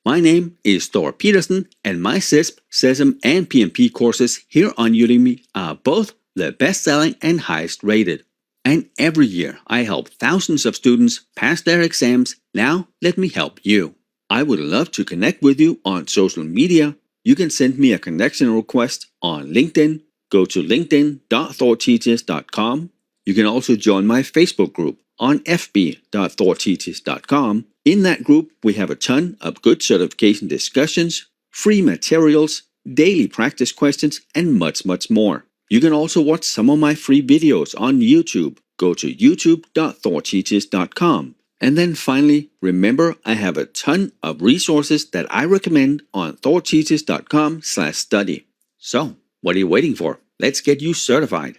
My name is Thor Pedersen, and my CISSP, CISM, and PMP courses here on Udemy are both the best-selling and highest-rated. And every year, I help thousands of students pass their exams. Now, let me help you. I would love to connect with you on social media. You can send me a connection request on LinkedIn. Go to linkedin.thorteaches.com. You can also join my Facebook group on fb.thorteaches.com. In that group, we have a ton of good certification discussions, free materials, daily practice questions, and much more. You can also watch some of my free videos on YouTube. Go to youtube.thorteaches.com. And then finally, remember I have a ton of resources that I recommend on thorteaches.com/study. So, what are you waiting for? Let's get you certified.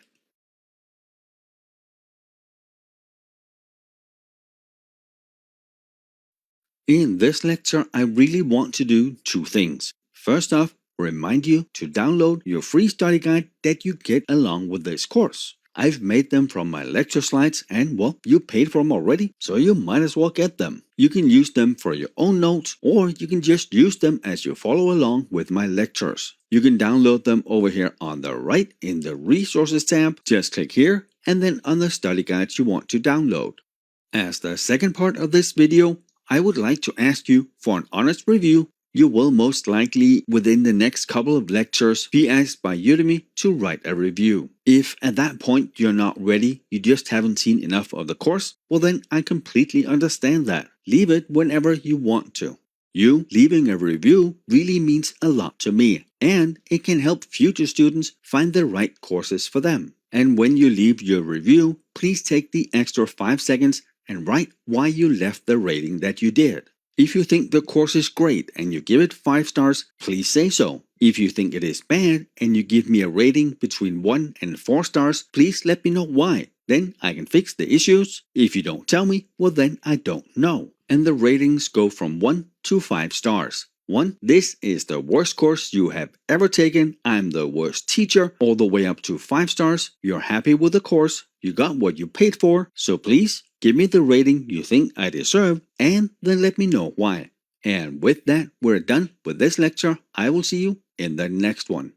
In this lecture, I really want to do two things. First off, remind you to download your free study guide that you get along with this course. I've made them from my lecture slides and, well, you paid for them already, so you might as well get them. You can use them for your own notes, or you can just use them as you follow along with my lectures. You can download them over here on the right in the Resources tab. Just click here, and then on the study guides you want to download. As the second part of this video, I would like to ask you for an honest review. You will most likely, within the next couple of lectures, be asked by Udemy to write a review. If at that point you're not ready, you just haven't seen enough of the course, well then I completely understand that. Leave it whenever you want to. You leaving a review really means a lot to me, and it can help future students find the right courses for them. And when you leave your review, please take the extra 5 seconds and write why you left the rating that you did. If you think the course is great and you give it 5 stars, please say so. If you think it is bad and you give me a rating between 1 and 4 stars, please let me know why. Then I can fix the issues. If you don't tell me, well then I don't know. And the ratings go from 1 to 5 stars. 1. This is the worst course you have ever taken. I'm the worst teacher. All the way up to 5 stars. You're happy with the course. You got what you paid for. So please give me the rating you think I deserve, and then let me know why. And with that, we're done with this lecture. I will see you in the next one.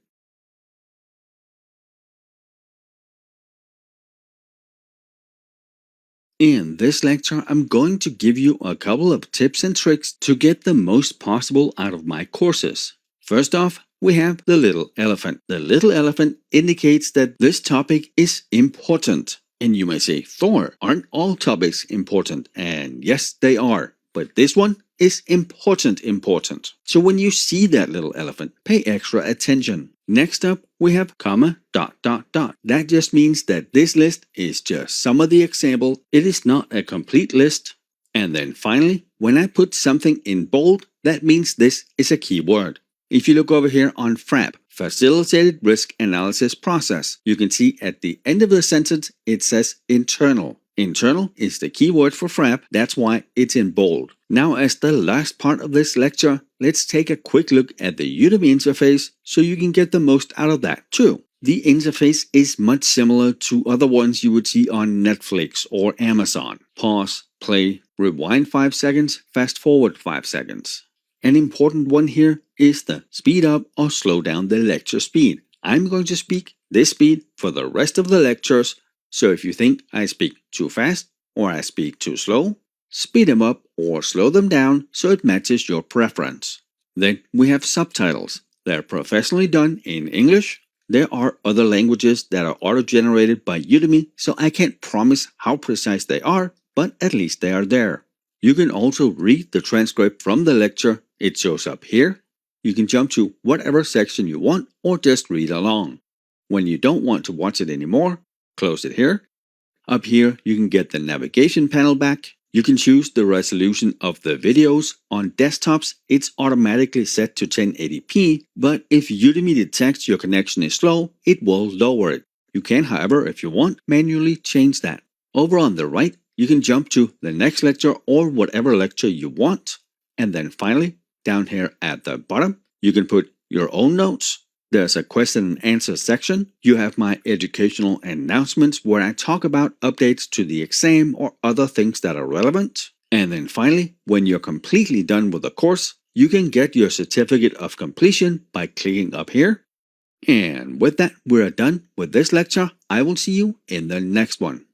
In this lecture, I'm going to give you a couple of tips and tricks to get the most possible out of my courses. First off, we have the little elephant. The little elephant indicates that this topic is important. And you may say, Thor, aren't all topics important? And yes, they are. But this one is important. So when you see that little elephant, pay extra attention. Next up, we have comma, ... That just means that this list is just some of the example. It is not a complete list. And then finally, when I put something in bold, that means this is a keyword. If you look over here on FRAP, Facilitated Risk Analysis Process, you can see at the end of the sentence it says internal. Internal is the keyword for FRAP, that's why it's in bold. Now, as the last part of this lecture, let's take a quick look at the Udemy interface so you can get the most out of that too. The interface is much similar to other ones you would see on Netflix or Amazon. Pause, play, rewind 5 seconds, fast forward 5 seconds. An important one here is the speed up or slow down the lecture speed. I'm going to speak this speed for the rest of the lectures, so if you think I speak too fast or I speak too slow, speed them up or slow them down so it matches your preference. Then we have subtitles. They're professionally done in English. There are other languages that are auto-generated by Udemy, so I can't promise how precise they are, but at least they are there. You can also read the transcript from the lecture. It shows up here. You can jump to whatever section you want or just read along. When you don't want to watch it anymore, close it here. Up here, you can get the navigation panel back. You can choose the resolution of the videos. On desktops, it's automatically set to 1080p, but if Udemy detects your connection is slow, it will lower it. You can, however, if you want, manually change that. Over on the right, you can jump to the next lecture or whatever lecture you want. And then finally, down here at the bottom, you can put your own notes. There's a question and answer section. You have my educational announcements where I talk about updates to the exam or other things that are relevant. And then finally, when you're completely done with the course, You can get your certificate of completion by clicking up here. And with that, we're done with this lecture. I will see you in the next one.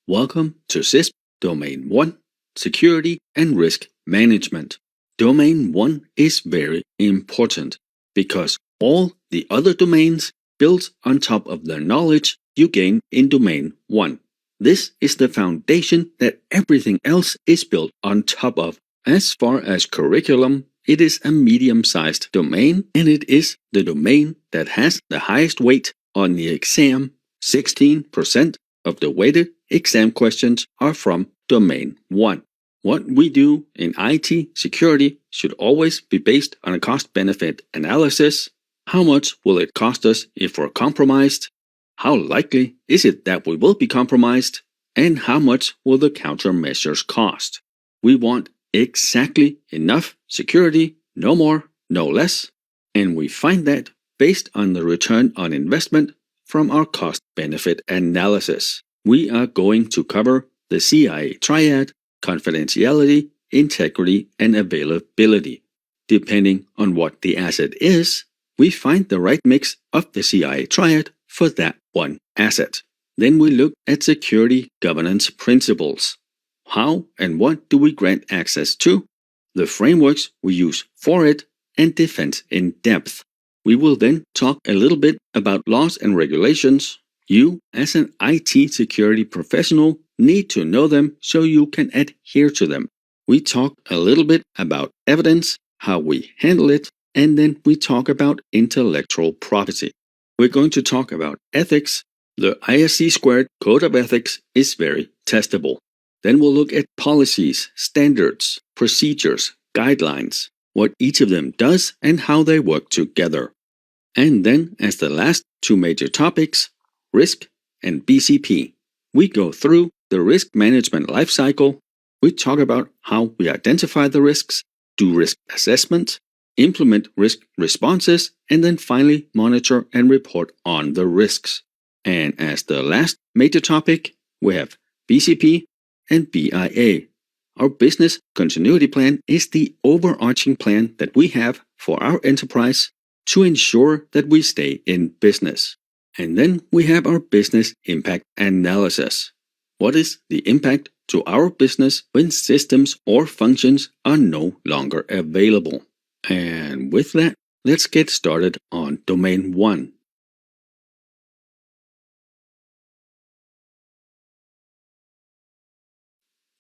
Welcome to CISSP Domain 1, Security and Risk Management. Domain 1 is very important because all the other domains build on top of the knowledge you gain in Domain 1. This is the foundation that everything else is built on top of. As far as curriculum, it is a medium-sized domain, and it is the domain that has the highest weight on the exam. 16% of the weighted exam questions are from Domain 1. What we do in IT security should always be based on a cost-benefit analysis. How much will it cost us if we're compromised? How likely is it that we will be compromised? And how much will the countermeasures cost? We want exactly enough security, no more, no less. And we find that based on the return on investment from our cost-benefit analysis. We are going to cover the CIA triad: confidentiality, integrity, and availability. Depending on what the asset is, we find the right mix of the CIA triad for that one asset. Then we look at security governance principles. How and what do we grant access to? The frameworks we use for it, and defense in depth. We will then talk a little bit about laws and regulations. You, as an IT security professional, need to know them so you can adhere to them. We talk a little bit about evidence, how we handle it, and then we talk about intellectual property. We're going to talk about ethics. The ISC² Code of Ethics is very testable. Then we'll look at policies, standards, procedures, guidelines, what each of them does and how they work together. And then, as the last two major topics, risk and BCP. We go through the risk management lifecycle. We talk about how we identify the risks, do risk assessment, implement risk responses, and then finally monitor and report on the risks. And as the last major topic, we have BCP and BIA. Our business continuity plan is the overarching plan that we have for our enterprise to ensure that we stay in business. And then we have our business impact analysis. What is the impact to our business when systems or functions are no longer available? And with that, let's get started on Domain 1.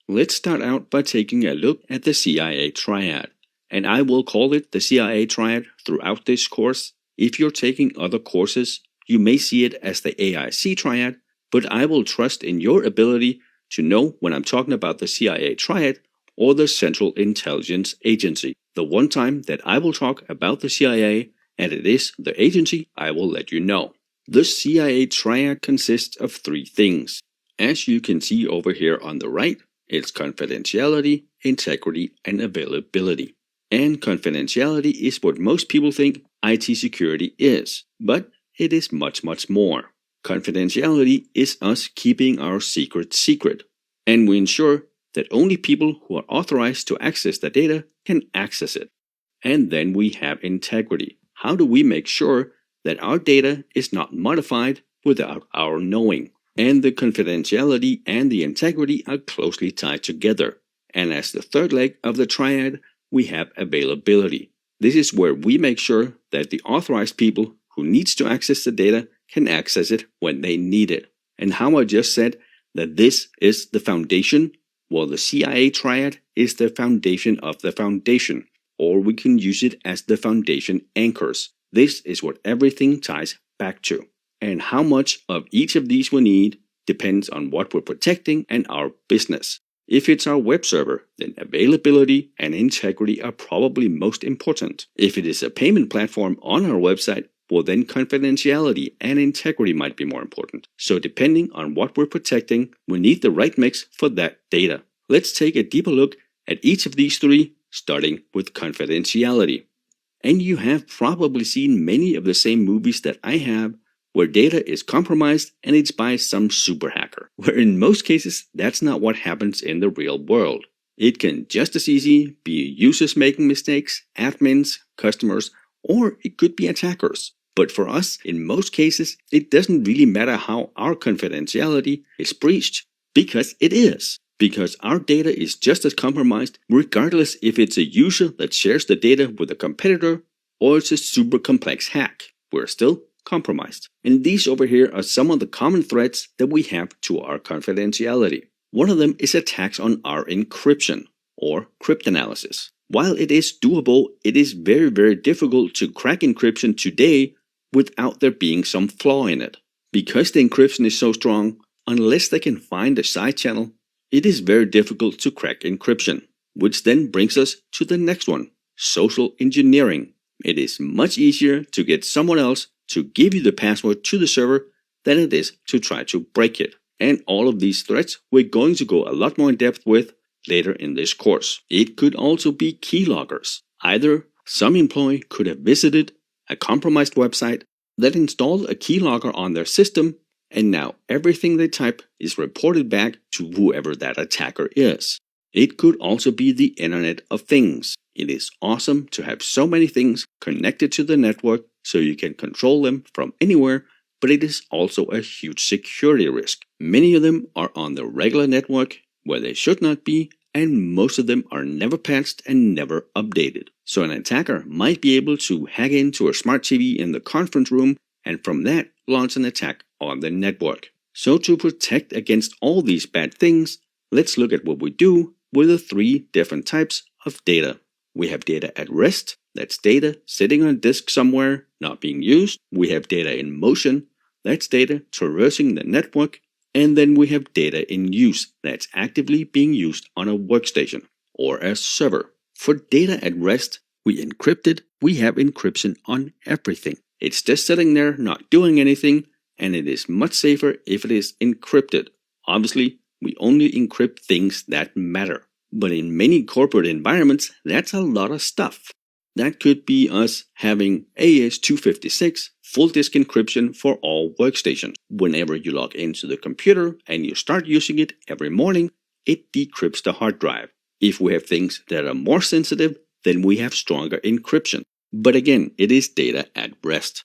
Let's start out by taking a look at the CIA triad. And I will call it the CIA triad throughout this course. If you're taking other courses, you may see it as the AIC triad, but I will trust in your ability to know when I'm talking about the CIA triad or the Central Intelligence Agency. The one time that I will talk about the CIA, and it is the agency, I will let you know. The CIA triad consists of three things. As you can see over here on the right, it's confidentiality, integrity, and availability. And confidentiality is what most people think IT security is, but it is much, much more. Confidentiality is us keeping our secret secret, and we ensure that only people who are authorized to access the data can access it. And then we have integrity. How do we make sure that our data is not modified without our knowing? And the confidentiality and the integrity are closely tied together. And as the third leg of the triad, we have availability. This is where we make sure that the authorized people who needs to access the data can access it when they need it. And how I just said that this is the foundation, well, the CIA triad is the foundation of the foundation, or we can use it as the foundation anchors. This is what everything ties back to. And how much of each of these we need depends on what we're protecting and our business. If it's our web server, then availability and integrity are probably most important. If it is a payment platform on our website, well, then confidentiality and integrity might be more important. So depending on what we're protecting, we need the right mix for that data. Let's take a deeper look at each of these three starting with confidentiality. And you have probably seen many of the same movies that I have, where data is compromised and it's by some super hacker, where in most cases that's not what happens in the real world. It can just as easy be users making mistakes, admins, customers, or it could be attackers. But for us, in most cases, it doesn't really matter how our confidentiality is breached, because it is. Because our data is just as compromised regardless if it's a user that shares the data with a competitor or it's a super complex hack. We're still compromised. And these over here are some of the common threats that we have to our confidentiality. One of them is attacks on our encryption or cryptanalysis. While it is doable, it is very difficult to crack encryption today without there being some flaw in it. Because the encryption is so strong, unless they can find a side channel, it is very difficult to crack encryption. Which then brings us to the next one, social engineering. It is much easier to get someone else to give you the password to the server than it is to try to break it. And all of these threats we're going to go a lot more in depth with later in this course. It could also be keyloggers. Either some employee could have visited a compromised website that installed a keylogger on their system, and now everything they type is reported back to whoever that attacker is. It could also be the Internet of Things. It is awesome to have so many things connected to the network so you can control them from anywhere, but it is also a huge security risk. Many of them are on the regular network where they should not be, and most of them are never patched and never updated. So an attacker might be able to hack into a smart TV in the conference room and from that launch an attack on the network. So to protect against all these bad things, let's look at what we do with the three different types of data. We have data at rest, that's data sitting on a disk somewhere, not being used. We have data in motion, that's data traversing the network. And then we have data in use, that's actively being used on a workstation or a server. For data at rest, we encrypt it. We have encryption on everything. It's just sitting there not doing anything, and it is much safer if it is encrypted. Obviously, we only encrypt things that matter. But in many corporate environments, that's a lot of stuff. That could be us having AES-256 full disk encryption for all workstations. Whenever you log into the computer and you start using it every morning, it decrypts the hard drive. If we have things that are more sensitive, then we have stronger encryption. But again, it is data at rest.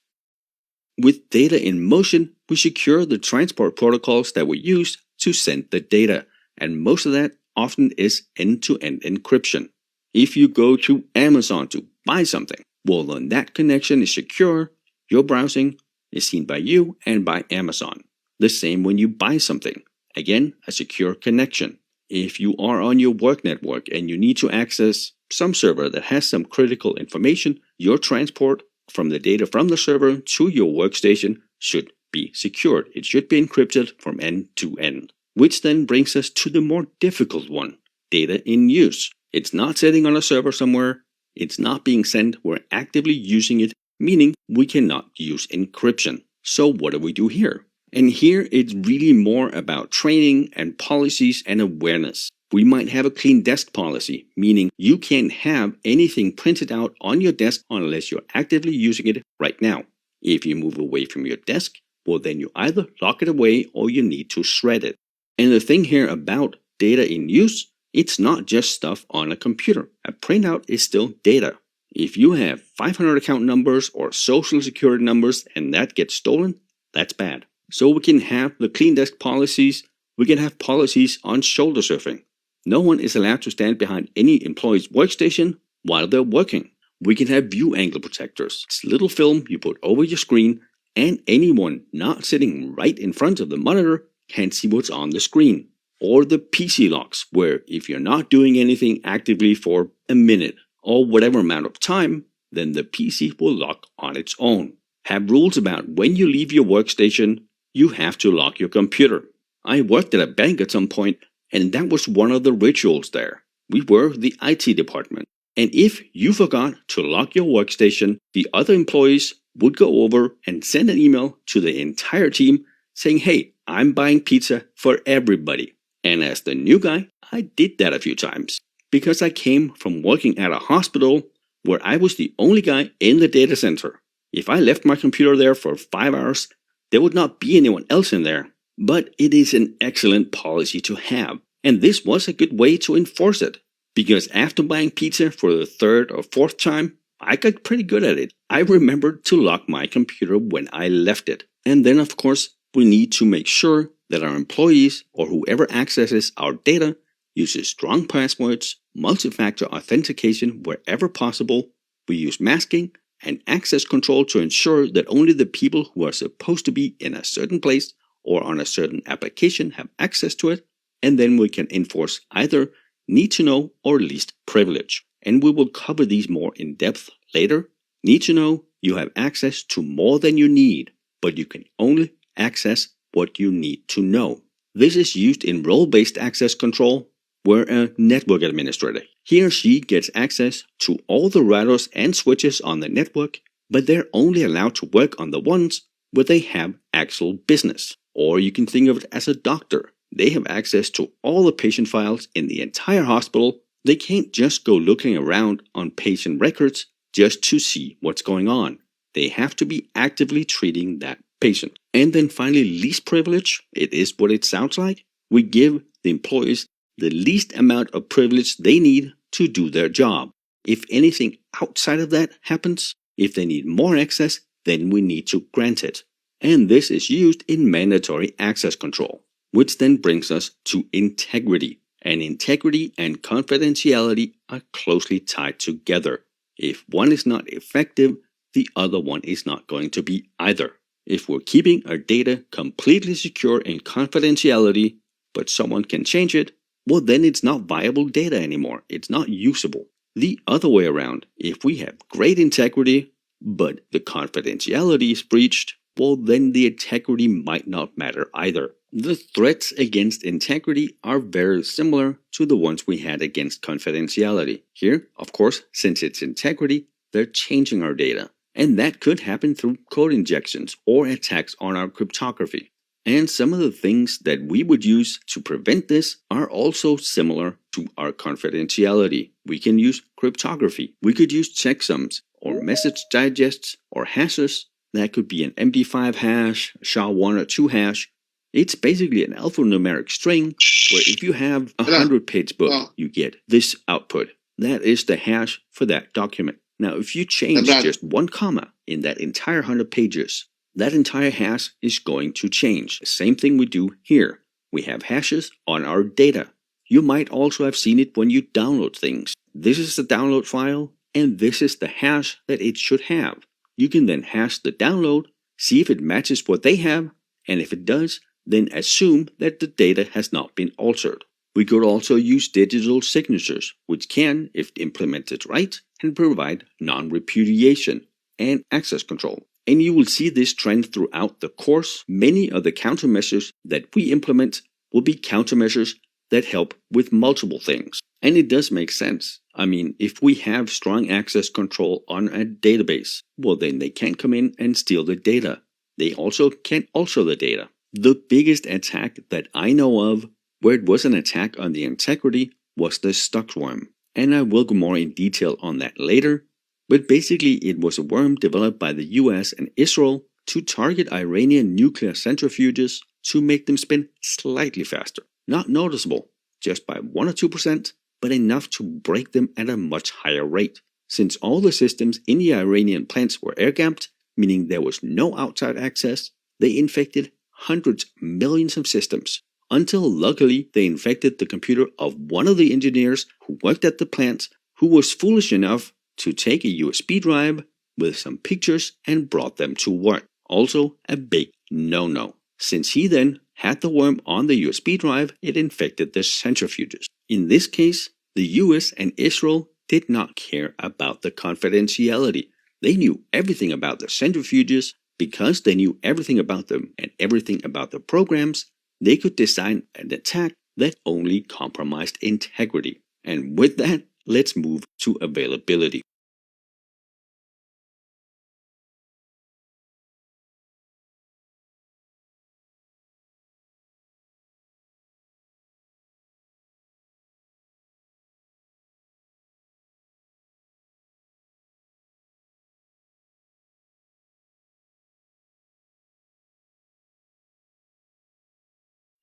With data in motion, we secure the transport protocols that we use to send the data, and most of that often is end-to-end encryption. If you go to Amazon to buy something, well then that connection is secure. Your browsing is seen by you and by Amazon. The same when you buy something. Again, a secure connection. If you are on your work network and you need to access some server that has some critical information, your transport from the data from the server to your workstation should be secured. It should be encrypted from end to end. Which then brings us to the more difficult one, data in use. It's not sitting on a server somewhere. It's not being sent. We're actively using it, meaning we cannot use encryption. So what do we do here? And here it's really more about training and policies and awareness. We might have a clean desk policy, meaning you can't have anything printed out on your desk unless you're actively using it right now. If you move away from your desk, well then you either lock it away or you need to shred it. And the thing here about data in use, it's not just stuff on a computer. A printout is still data. If you have 500 account numbers or social security numbers and that gets stolen, that's bad. So we can have the clean desk policies. We can have policies on shoulder surfing. No one is allowed to stand behind any employee's workstation while they're working. We can have view angle protectors. It's a little film you put over your screen, and anyone not sitting right in front of the monitor can't see what's on the screen. Or the PC locks, where if you're not doing anything actively for a minute or whatever amount of time, then the PC will lock on its own. Have rules about when you leave your workstation, you have to lock your computer. I worked at a bank at some point, and that was one of the rituals there. We were the IT department. And if you forgot to lock your workstation, the other employees would go over and send an email to the entire team saying, "Hey, I'm buying pizza for everybody." And as the new guy, I did that a few times. because I came from working at a hospital where I was the only guy in the data center. If I left my computer there for 5 hours, there would not be anyone else in there. But it is an excellent policy to have, and this was a good way to enforce it. Because after buying pizza for the third or fourth time, I got pretty good at it. I remembered to lock my computer when I left it. And then, of course, we need to make sure that our employees or whoever accesses our data uses strong passwords, multi-factor authentication wherever possible. We use masking and access control to ensure that only the people who are supposed to be in a certain place or on a certain application have access to it. And then we can enforce either need to know or least privilege. And we will cover these more in depth later. Need to know, you have access to more than you need, but you can only access what you need to know. This is used in role-based access control, where a network administrator, he or she gets access to all the routers and switches on the network, but they're only allowed to work on the ones where they have actual business. Or you can think of it as a doctor. They have access to all the patient files in the entire hospital. They can't just go looking around on patient records just to see what's going on. They have to be actively treating that patient. And then finally, least privilege. It is what it sounds like. We give the employees the least amount of privilege they need to do their job. If anything outside of that happens, if they need more access, then we need to grant it. And this is used in mandatory access control. Which then brings us to integrity. And integrity and confidentiality are closely tied together. If one is not effective, the other one is not going to be either. If we're keeping our data completely secure in confidentiality, but someone can change it, well then it's not viable data anymore. It's not usable. The other way around, if we have great integrity, but the confidentiality is breached, well then the integrity might not matter either. The threats against integrity are very similar to the ones we had against confidentiality. Here, of course, since it's integrity, they're changing our data. And that could happen through code injections or attacks on our cryptography. And some of the things that we would use to prevent this are also similar to our confidentiality. We can use cryptography. We could use checksums or message digests or hashes. That could be an MD5 hash, SHA-1 or 2 hash. It's basically an alphanumeric string where if you have a 100-page book, you get this output. That is the hash for that document. Now, if you change just one comma in that entire 100 pages, that entire hash is going to change. The same thing we do here. We have hashes on our data. You might also have seen it when you download things. This is the download file, and this is the hash that it should have. You can then hash the download, see if it matches what they have, and if it does, then assume that the data has not been altered. We could also use digital signatures, which can, if implemented right, can provide non-repudiation and access control. And you will see this trend throughout the course. Many of the countermeasures that we implement will be countermeasures that help with multiple things. And it does make sense. I mean, if we have strong access control on a database, well then they can't come in and steal the data. They also can't alter the data. The biggest attack that I know of where it was an attack on the integrity was the Stuxworm. And I will go more in detail on that later. But basically it was a worm developed by the US and Israel to target Iranian nuclear centrifuges to make them spin slightly faster. Not noticeable, just by 1 or 2%, but enough to break them at a much higher rate. Since all the systems in the Iranian plants were air-gapped, meaning there was no outside access, they infected hundreds of millions of systems. Until luckily they infected the computer of one of the engineers who worked at the plant, who was foolish enough to take a USB drive with some pictures and brought them to work. Also a big no-no. Since he then had the worm on the USB drive, it infected the centrifuges. In this case, the US and Israel did not care about the confidentiality. They knew everything about the centrifuges. Because they knew everything about them and everything about the programs, they could design an attack that only compromised integrity. And with that, let's move to availability.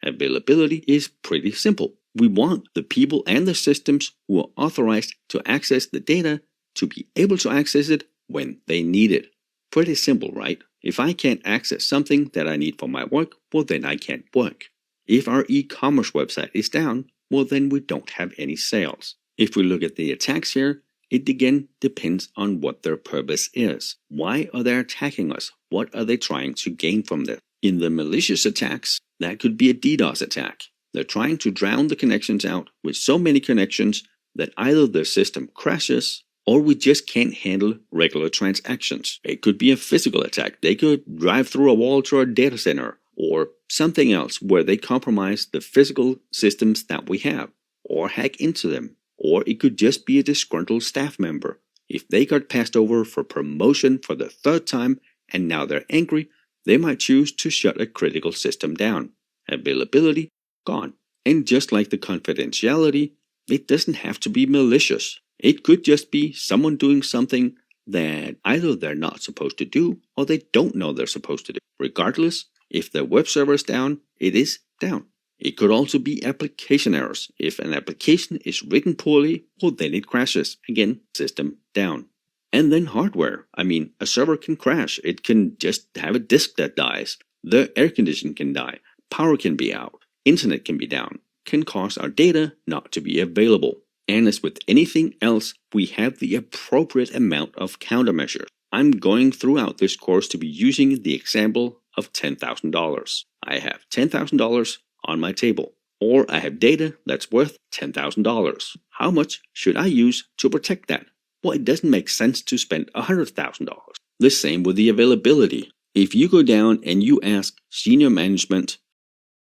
Availability is pretty simple. We want the people and the systems who are authorized to access the data to be able to access it when they need it. Pretty simple, right? If I can't access something that I need for my work, well then I can't work. If our e-commerce website is down, well then we don't have any sales. If we look at the attacks here, it again depends on what their purpose is. Why are they attacking us? What are they trying to gain from this? In the malicious attacks, that could be a DDoS attack. They're trying to drown the connections out with so many connections that either the system crashes or we just can't handle regular transactions. It could be a physical attack. They could drive through a wall to our data center or something else where they compromise the physical systems that we have or hack into them. Or it could just be a disgruntled staff member. If they got passed over for promotion for the third time and now they're angry, they might choose to shut a critical system down. Availability, gone. And just like the confidentiality, it doesn't have to be malicious. It could just be someone doing something that either they're not supposed to do or they don't know they're supposed to do. Regardless, if the web server is down, it is down. It could also be application errors. If an application is written poorly, well then it crashes. Again, system down. And then hardware. A server can crash. It can just have a disk that dies. The air conditioning can die. Power can be out. Internet can be down. Can cause our data not to be available. And as with anything else, we have the appropriate amount of countermeasures. I'm going throughout this course to be using the example of $10,000. I have $10,000 on my table, or I have data that's worth $10,000. How much should I use to protect that? Well, it doesn't make sense to spend $100,000. The same with the availability. If you go down and you ask senior management,